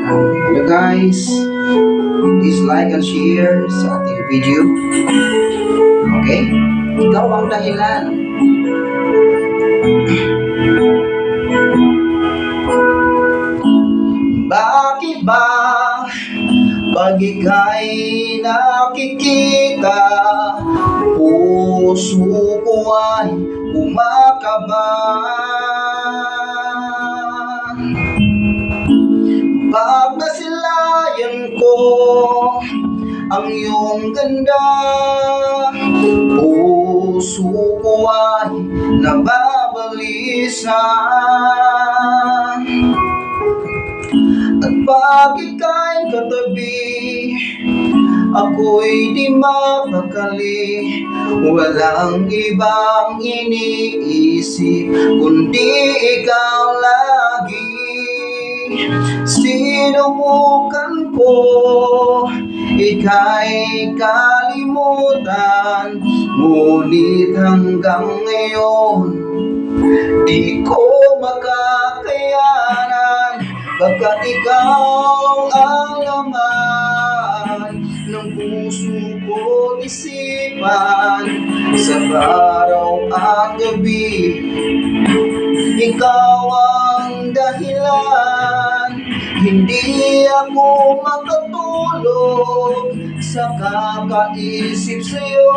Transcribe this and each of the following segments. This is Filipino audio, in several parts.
Hello guys, please like and share sa ating video. Okay? Ikaw ang dahilan. Bakit ba pag ika'y nakikita, puso ko ay kumakabahan? Pag nasilayan ko ang iyong ganda, puso ko ay nababalisan. At pag ika'y katabi, ako'y di mapakali. Walang ibang iniisip kundi ikaw lagi. Sinubukan ko ika'y kalimutan, ngunit hanggang ngayon di ko makakayanan. Pagkat ikaw ang laman ng puso ko isipan, sa araw at gabi ikaw ang dahilan. Hindi ako makatulog sa kakaisip sa'yo.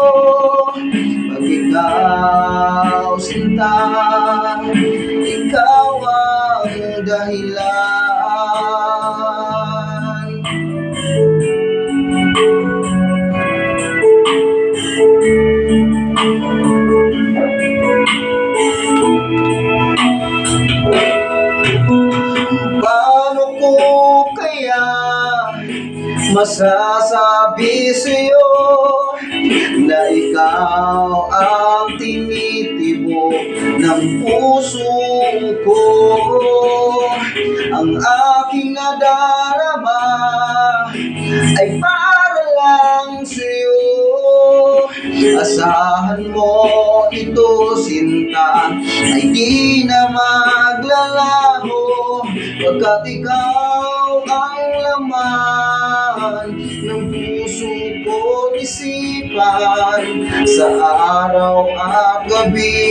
Pag ikaw sinta, ikaw ang dahilan. Paano ko kaya masasabi sa'yo na ikaw ang tinitibok ng puso ko? Ang aking nadarama ay para lang sa'yo. Asahan mo ito, sinta, ay di na maglalaho, pagkat ikaw ang laman ng puso ko isipan, sa araw at gabi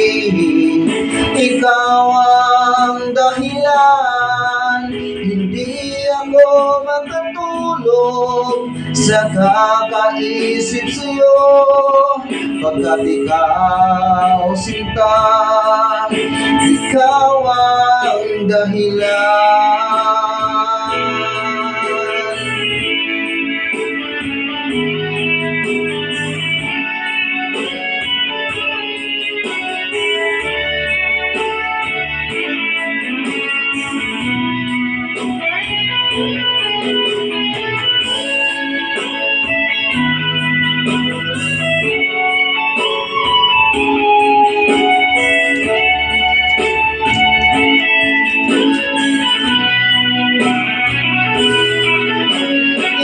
ikaw ang dahilan. Hindi ako makatulog sa kakaisip sa'yo, pagkat ikaw sinta, ikaw ang dahilan.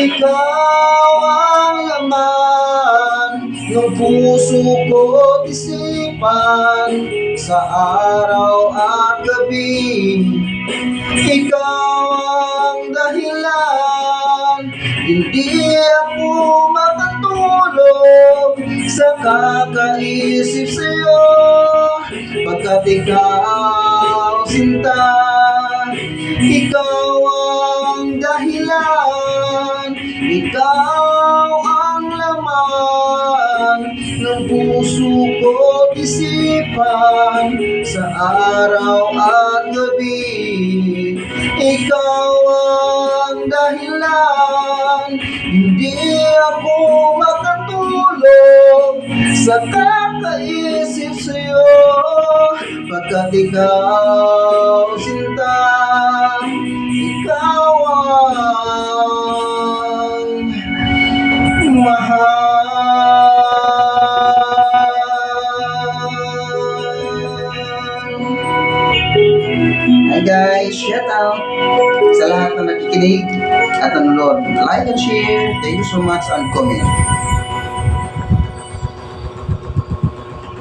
Ikaw ang laman ng puso ko't isipan, sa araw at gabi ikaw ang dahilan. Hindi ako makatulog sa kakaisip sa'yo, pagkat ikaw sinta, ikaw ang dahilan. Ikaw ang laman ng puso ko't isipan, sa araw at gabi ikaw ang dahilan. Hindi ako makatulog sa kakaisip sa'yo, pagkat ikaw sinta, ikaw ang mahal. Hi guys, shout out sa lahat na nakikinig at nanonood. Like and share. Thank you so much and comment.